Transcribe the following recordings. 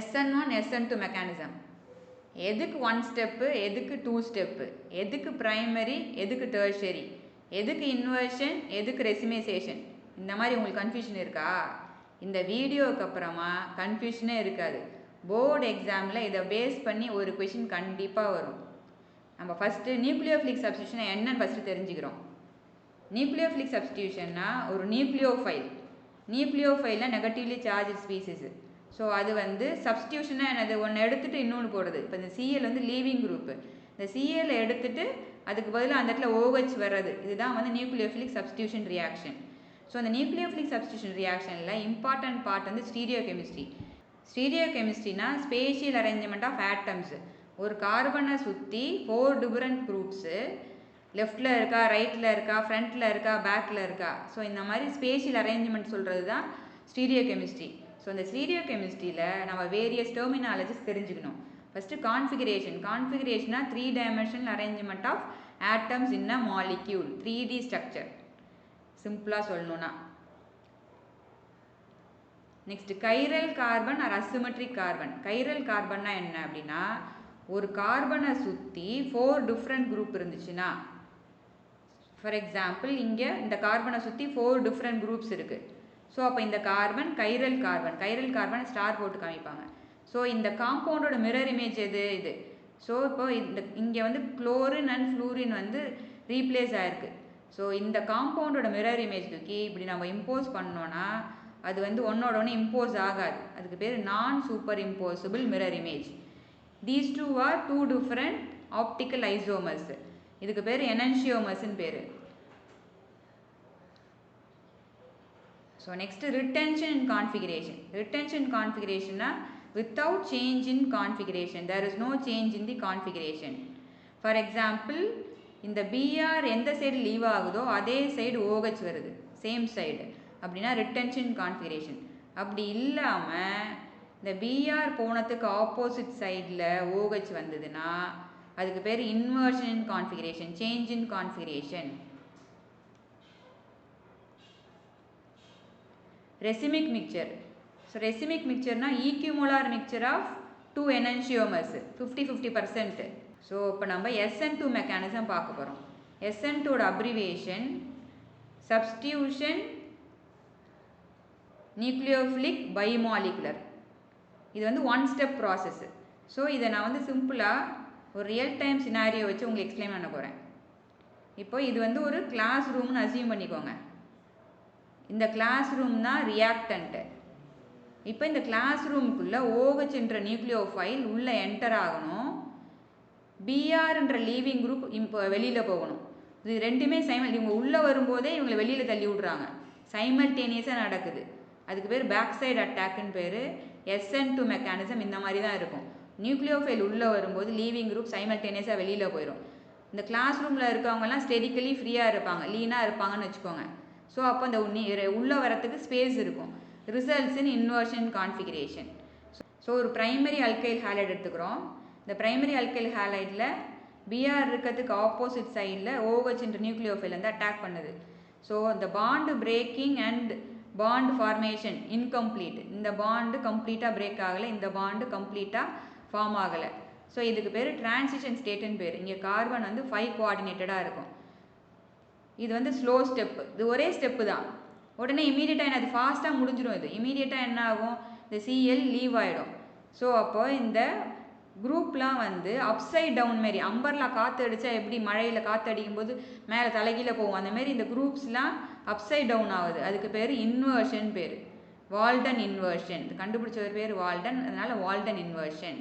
SN1 SN2 mechanism. எதுக்கு 1 step, எதுக்கு 2 step, எதுக்கு ப்ரைமரி, எதுக்கு டெர்ஷரி, எதுக்கு இன்வர்ஷன், எதுக்கு ரெசிமைசேஷன், இந்த மாதிரி உங்களுக்கு கன்ஃபியூஷன் இருக்கா? இந்த வீடியோவுக்கு அப்புறமா கன்ஃபியூஷனே இருக்காது. போர்டு எக்ஸாமில் இதை பேஸ் பண்ணி ஒரு கொஷின் கண்டிப்பாக வரும். நம்ம ஃபஸ்ட்டு நியூக்ளியோஃபிலிக் சப்ஸ்டியூஷனை என்னன்னு ஃபஸ்ட்டு தெரிஞ்சுக்கிறோம். நியூக்ளியோஃபிலிக் சப்ஸ்டியூஷன்னா ஒரு நியூக்ளியோஃபைலில் நெகட்டிவ்லி சார்ஜ் ஸ்பீசிஸு. ஸோ அது வந்து சப்ஸ்டியூஷனாக என்னது, ஒன்று எடுத்துகிட்டு இன்னொன்று போடுறது. இப்போ இந்த சிஎல் வந்து லீவிங் குரூப்பு, இந்த சிஎல் எடுத்துகிட்டு அதுக்கு பதிலாக அந்த இடத்துல OH வர்றது, இதுதான் வந்து நியூக்ளியோஃபிலிக் சப்ஸ்டியூஷன் ரியாக்ஷன். ஸோ அந்த நியூக்ளியோஃபிலிக் சப்ஸ்டியூஷன் ரியாக்ஷனில் இம்பார்ட்டன்ட் பார்ட் வந்து ஸ்டீரியோகெமிஸ்ட்ரி. ஸ்டீரியோகெமிஸ்ட்ரினா ஸ்பேஷியல் அரேஞ்ச்மெண்ட் ஆஃப் ஆட்டம்ஸு. ஒரு கார்பனை சுற்றி 4 டிஃப்ரெண்ட் குரூப்ஸு, லெஃப்டில் இருக்கா, ரைட்டில் இருக்கா, ஃப்ரண்ட்டில் இருக்கா, பேக்கில் இருக்கா. ஸோ இந்த மாதிரி ஸ்பேஷியல் அரேஞ்ச்மெண்ட் சொல்கிறது தான் ஸ்டீரியோகெமிஸ்ட்ரி. ஸோ இந்த ஸ்டீரியோகெமிஸ்ட்ரியில் நம்ம வேரியஸ் டெர்மினாலஜிஸ் தெரிஞ்சுக்கணும். ஃபஸ்ட்டு கான்ஃபிகரேஷனா 3 dimensional arrangement of atoms in a molecule, 3D structure சிம்பிளாக சொல்லணும்னா. Next chiral carbon or asymmetric carbon. Chiral கார்பன்னா என்ன அப்படின்னா, ஒரு கார்பனை சுற்றி 4 டிஃப்ரெண்ட் குரூப் இருந்துச்சுன்னா, ஃபார் எக்ஸாம்பிள் இங்கே இந்த கார்பனை சுற்றி 4 டிஃப்ரெண்ட் குரூப்ஸ் இருக்குது. ஸோ அப்போ இந்த கார்பன் கைரல் கார்பன் ஸ்டார் போட்டு காமிப்பாங்க. ஸோ இந்த காம்பவுண்டோட மிரர் இமேஜ் எது, இது. ஸோ இப்போ இங்கே வந்து குளோரின் அண்ட் ஃப்ளூரின் வந்து ரீப்ளேஸ் ஆகிருக்கு. ஸோ இந்த காம்பவுண்டோட மிரர் இமேஜ் தூக்கி இப்படி நம்ம இம்போஸ் பண்ணோன்னா அது வந்து ஒன்னோட ஒன்று இம்போஸ் ஆகாது. அதுக்கு பேர் நான் super impossible mirror image. These two are 2 different optical isomers. இதுக்கு பேர் எனன்ஷியோமர்ஸ்ன்னு பேர். So next retention in configuration. Retention கான்ஃபிகரேஷன்னா without change in configuration, there is no change in the configuration. For example இந்த பிஆர் எந்த சைடு லீவ் ஆகுதோ அதே side OH வருது, சேம் சைடு, அப்படின்னா ரிட்டென்ஷன் கான்ஃபிகரேஷன். அப்படி இல்லாமல் இந்த பிஆர் போனதுக்கு ஆப்போசிட் சைடில் OH வந்ததுன்னா அதுக்கு பேர் inversion in configuration, change in configuration. Racemic mixture. So racemic மிக்சர்னா equimolar mixture of 2 enantiomers, 50-50%. So இப்போ நம்ம SN2 மெக்கானிசம் பார்க்க போகிறோம். SN2ஓட அப்ரிவேஷன் சப்ஸ்டியூஷன் நியூக்ளியோஃபிலிக் பைமாலிகுலர். இது வந்து 1 ஸ்டெப் ப்ராசஸ். ஸோ இதை நான் வந்து சிம்பிளாக ஒரு ரியல் டைம் சினாரியோ வச்சு உங்களுக்கு எக்ஸ்பிளைன் பண்ண போகிறேன். இப்போ இது வந்து ஒரு கிளாஸ் ரூம்னு அசியூம் பண்ணிக்கோங்க. இந்த கிளாஸ் ரூம் தான் ரியாக்டன்ட்டு. இப்போ இந்த கிளாஸ் ரூமுக்குள்ளே OH என்ற நியூக்ளியோஃபைல் உள்ளே என்டர் ஆகணும், BR என்ற லீவிங் குரூப் இப்போ வெளியில் போகணும். இது ரெண்டுமே இவங்க உள்ளே வரும்போதே இவங்களை வெளியில் தள்ளி விட்றாங்க, சைமல்டேனியஸாக நடக்குது. அதுக்கு பேர் பேக் சைடு அட்டாக்குன்னு பேர். SN2 மெக்கானிசம் இந்த மாதிரி தான் இருக்கும். நியூக்ளியோஃபைல் உள்ளே வரும்போது லீவிங் குரூப் சைமல்டேனியஸாக வெளியில் போயிடும். இந்த கிளாஸ் ரூமில் இருக்கவங்கலாம் ஸ்டெடிக்கலி ஃப்ரீயாக இருப்பாங்க, லீனாக இருப்பாங்கன்னு வச்சுக்கோங்க. ஸோ அப்போ அந்த உள்ளே வரத்துக்கு ஸ்பேஸ் இருக்கும். Results in inversion configuration. So ஒரு ப்ரைமரி அல்கைல் ஹாலைடு எடுத்துக்கிறோம். இந்த ப்ரைமரி அல்கைல் ஹாலைடில் பிஆர் இருக்கிறதுக்கு ஆப்போசிட் சைடில் OH என்ற நியூக்ளியோஃபைல் வந்து அட்டாக் பண்ணுது. ஸோ இந்த bond breaking and bond formation incomplete. இந்த பாண்டு கம்ப்ளீட்டாக பிரேக் ஆகலை, இந்த பாண்டு கம்ப்ளீட்டாக ஃபார்ம் ஆகலை. ஸோ இதுக்கு பேர் டிரான்சிஷன் ஸ்டேட்டுன்னு பேர். இங்கே கார்பன் வந்து 5 கோஆர்டினேட்டடாக இருக்கும். இது வந்து ஸ்லோ ஸ்டெப்பு, இது ஒரே ஸ்டெப்பு தான். உடனே இமீடியட்டாக என்ன, அது ஃபாஸ்ட்டாக முடிஞ்சிடும். இது இமீடியட்டாக என்ன ஆகும், இந்த சிஎல் லீவ் ஆகிடும். ஸோ அப்போ இந்த குரூப்லாம் வந்து அப்சைட் டவுன் மாரி, அம்பர்லா காற்று அடித்தா எப்படி மழையில் காற்று அடிக்கும்போது மேலே தலைகீழ போகும், அந்தமாரி இந்த குரூப்ஸ்லாம் அப்சைட் டவுன் ஆகுது. அதுக்கு பேர் இன்வர்ஷன் பேர், வால்டன் இன்வர்ஷன். இது கண்டுபிடிச்சவர் பேர் வால்டன், அதனால் வால்டன் இன்வர்ஷன்.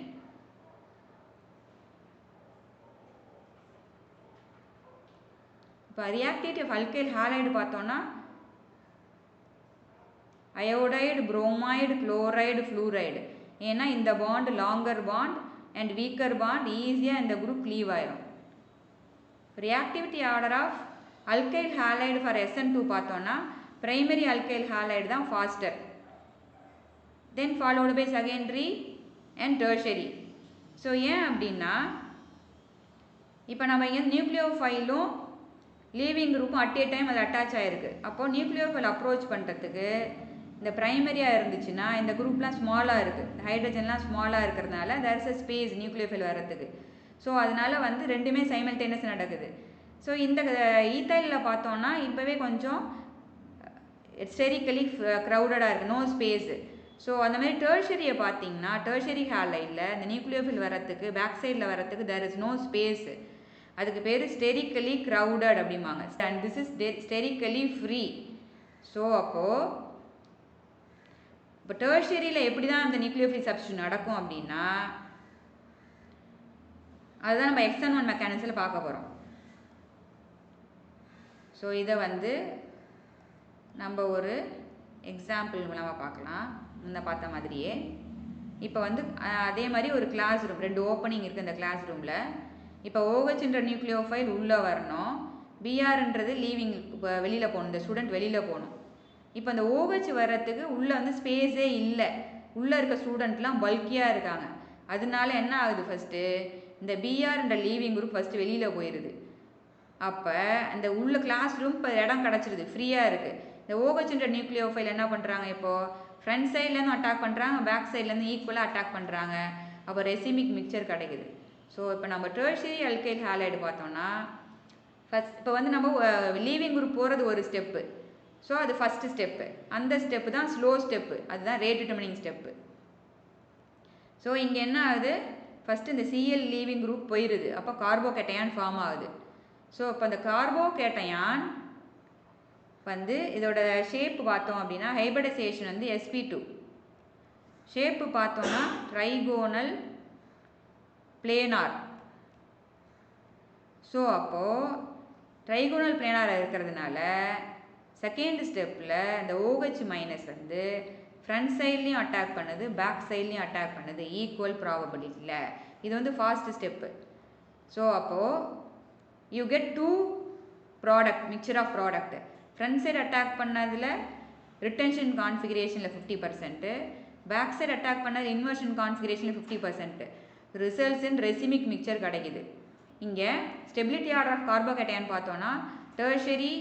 இப்போ ரியாக்டிவிட்டி ஆஃப் அல்கைல் ஹாலைடு பார்த்தோன்னா அயோடைடு, புரோமைடு, குளோரைடு, ஃப்ளூரைடு. ஏன்னா இந்த bond longer bond and weaker bond ஈஸியாக இந்த குரூப் லீவ் ஆயிரும். Reactivity order of alkyl halide for SN2 பார்த்தோன்னா பிரைமரி அல்கைல் ஹாலைடு தான் faster, then followed by secondary and tertiary. So ஏன் அப்படின்னா இப்போ நம்ம இங்கே நியூக்ளியோஃபைலும் லீவிங் குரூப்பும் அட் ஏ டைம் அது அட்டாச் ஆகிருக்கு. அப்போது நியூக்ளியோஃபைல் அப்ரோச் பண்ணுறதுக்கு இந்த ப்ரைமரியாக இருந்துச்சுன்னா இந்த குரூப்லாம் ஸ்மாலாக இருக்குது, ஹைட்ரஜன்லாம் ஸ்மாலாக இருக்கிறதுனால there is a space nucleophile வரத்துக்கு. ஸோ அதனால வந்து ரெண்டுமே சைமல்டேனியஸ் நடக்குது. ஸோ இந்த ஈத்தைலில் பார்த்தோன்னா இப்போவே கொஞ்சம் ஸ்டெரிக்கலி க்ரௌடடாக இருக்குது, நோ ஸ்பேஸு. ஸோ அந்த மாதிரி டெர்ஷரியை பார்த்தீங்கன்னா டெர்ஷரி ஹாலைடில் இந்த நியூக்ளியோஃபில் வரத்துக்கு பேக் சைடில் வரத்துக்கு தேர் இஸ் நோ ஸ்பேஸு. அதுக்கு பேர் ஸ்டெரிக்கலி க்ரௌடட் அப்படிம்பாங்க. And this is sterically free. So அப்போது இப்போ டெர்ஷரியில் எப்படி தான் அந்த நியூக்ளியோஃபில் சப்ஸ்டியூஷன் நடக்கும் அப்படின்னா அதுதான் நம்ம XN1 மெக்கானிக்ஸில் பார்க்க போகிறோம். ஸோ இதை வந்து நம்ம ஒரு எக்ஸாம்பிள் மூலமாக பார்க்கலாம், முன்ன பார்த்த மாதிரியே. இப்போ வந்து அதே மாதிரி ஒரு கிளாஸ் ரூம், 2 ஓப்பனிங் இருக்குது இந்த கிளாஸ் ரூமில். இப்போ OHன்ற நியூக்ளியோஃபைல் உள்ளே வரணும், BRன்றது லீவிங் வெளியில் போகணும், இந்த ஸ்டூடெண்ட் வெளியில் போகணும். இப்போ அந்த OH வர்றதுக்கு உள்ளே வந்து ஸ்பேஸே இல்லை, உள்ளே இருக்க ஸ்டூடெண்ட்லாம் பல்கியாக இருக்காங்க. அதனால என்ன ஆகுது, ஃபஸ்ட்டு இந்த BRன்ற லீவிங் குரூப் ஃபஸ்ட்டு வெளியில் போயிடுது. அப்போ அந்த உள்ள கிளாஸ் ரூம் இப்போ இடம் கிடச்சிருது, ஃப்ரீயாக இருக்குது. இந்த OHன்ற நியூக்ளியோஃபைல் என்ன பண்ணுறாங்க, இப்போது ஃப்ரண்ட் சைட்லேருந்து அட்டாக் பண்ணுறாங்க, பேக் சைட்லேருந்து ஈக்குவலாக அட்டாக் பண்ணுறாங்க. அப்போ ரெசிமிக் மிக்சர் கிடைக்குது. ஸோ இப்போ நம்ம டெர்ஷரி அல்கைல் ஹாலைடு பார்த்தோம்னா ஃபஸ்ட் இப்போ வந்து நம்ம லீவிங் குரூப் போகிறது ஒரு ஸ்டெப்பு. ஸோ அது ஃபஸ்ட்டு ஸ்டெப்பு, அந்த ஸ்டெப்பு தான் ஸ்லோ ஸ்டெப்பு, அதுதான் ரேட் டிட்டர்மினிங் ஸ்டெப்பு. ஸோ இங்கே என்ன ஆகுது, ஃபஸ்ட்டு இந்த Cl லீவிங் குரூப் போயிடுது, அப்போ கார்போகேட்டையான் ஃபார்ம் ஆகுது. ஸோ இப்போ அந்த கார்போகேட்டையான் வந்து இதோட ஷேப்பு பார்த்தோம் அப்படின்னா ஹைபிரிடைசேஷன் வந்து sp2. ஷேப்பு பார்த்தோம்னா ட்ரைகோனல் பிளேனார். ஸோ அப்போது ட்ரைகோனல் பிளேனார் இருக்கிறதுனால செகண்ட் ஸ்டெப்பில் இந்த OH மைனஸ் வந்து ஃப்ரண்ட் சைட்லேயும் அட்டாக் பண்ணுது, பேக் சைட்லேயும் அட்டாக் பண்ணுது ஈக்குவல் ப்ராபபிலிட்டியில். இது வந்து ஃபாஸ்ட் ஸ்டெப்பு. ஸோ அப்போது you get 2 product, mixture of product. Front side attack பண்ணதில் ரிட்டென்ஷன் கான்ஃபிகரேஷனில் 50%, பேக் சைடு அட்டாக் பண்ணது இன்வர்ஷன் கான்ஃபிகரேஷனில் 50%. ரிசல்ட்ஸ் இன் ரெசிமிக் மிக்சர் கிடைக்குது. இங்கே ஸ்டெபிலிட்டி ஆர்டர் ஆஃப் கார்போகேட்டையான் பார்த்தோன்னா tertiary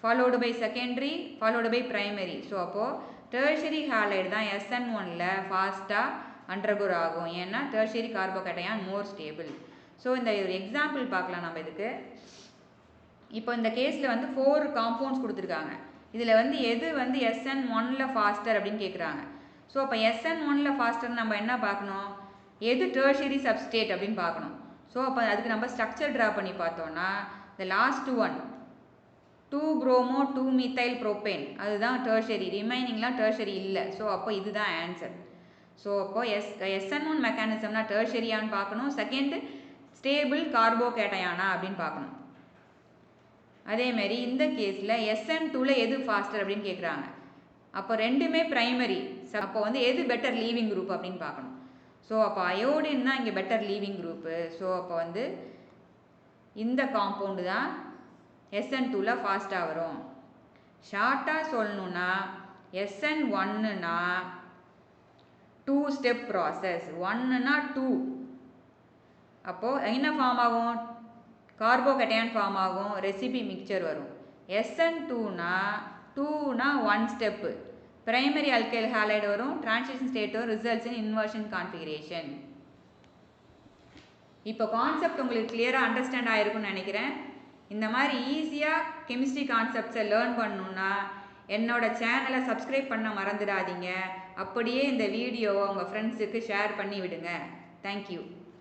followed by secondary followed by primary. So அப்போது tertiary halide தான் SN1ல் ஃபாஸ்ட்டாக அண்டர்கோர் ஆகும், ஏன்னா tertiary carbocation more stable. So இந்த ஒரு எக்ஸாம்பிள் பார்க்கலாம் நம்ம இதுக்கு. இப்போ இந்த கேஸில் வந்து 4 காம்பவுண்ட்ஸ் கொடுத்துருக்காங்க. இதில் வந்து எது வந்து SN1ல் ஃபாஸ்டர் அப்படின்னு கேட்குறாங்க. ஸோ அப்போ SN1ல் ஃபாஸ்டர் நம்ம என்ன பார்க்கணும், எது டெர்ஷரி சப்ஸ்டேட் அப்படின்னு பார்க்கணும். ஸோ அப்போ அதுக்கு நம்ம ஸ்ட்ரக்சர் ட்ரா பண்ணி பார்த்தோன்னா இந்த last one 2-bromo 2-methyl propane அதுதான் டெர்ஷரி, ரிமைனிங்லாம் டெர்ஷரி இல்லை. ஸோ அப்போ இதுதான் ஆன்சர். ஸோ அப்போ SN1 மெக்கானிசம்னா டெர்ஷரியான்னு பார்க்கணும், செகண்ட் ஸ்டேபிள் கார்போகேட்டையானா அப்படின்னு பார்க்கணும். அதேமாரி இந்த கேஸில் SN2ல் எது ஃபாஸ்டர் அப்படின்னு கேட்குறாங்க. அப்போ ரெண்டுமே ப்ரைமரி, அப்போ வந்து எது பெட்டர் லீவிங் குரூப் அப்படின்னு பார்க்கணும். ஸோ அப்போ அயோடின் தான் இங்கே பெட்டர் லீவிங் குரூப்பு. ஸோ அப்போ வந்து இந்த காம்பவுண்டு தான் SN2ல் ஃபாஸ்ட்டாக வரும். ஷார்ட்டாக சொல்லணுன்னா SN1னா 2 ஸ்டெப் ப்ராசஸ், 1னா 2. அப்போது என்ன ஃபார்ம் ஆகும், கார்போகேட்டையான் ஃபார்ம் ஆகும், ரெசிபி மிக்சர் வரும். SN2னா 2னா 1 ஸ்டெப்பு, பிரைமரி அல்கைல் ஹாலைடு வரும், டிரான்சிஷன் ஸ்டேட் வரும், ரிசல்ட்ஸ் இன் இன்வர்ஷன் கான்ஃபிகரேஷன். இப்போ கான்செப்ட் உங்களுக்கு கிளியராக அண்டர்ஸ்டாண்ட் ஆகிருக்குன்னு நினைக்கிறேன். இந்த மாதிரி ஈஸியாக கெமிஸ்ட்ரி கான்செப்ட்ஸை லேர்ன் பண்ணணுன்னா என்னோட சேனலை சப்ஸ்கிரைப் பண்ண மறந்துடாதீங்க. அப்படியே இந்த வீடியோவை உங்கள் ஃப்ரெண்ட்ஸுக்கு ஷேர் பண்ணி விடுங்க. தேங்க்யூ.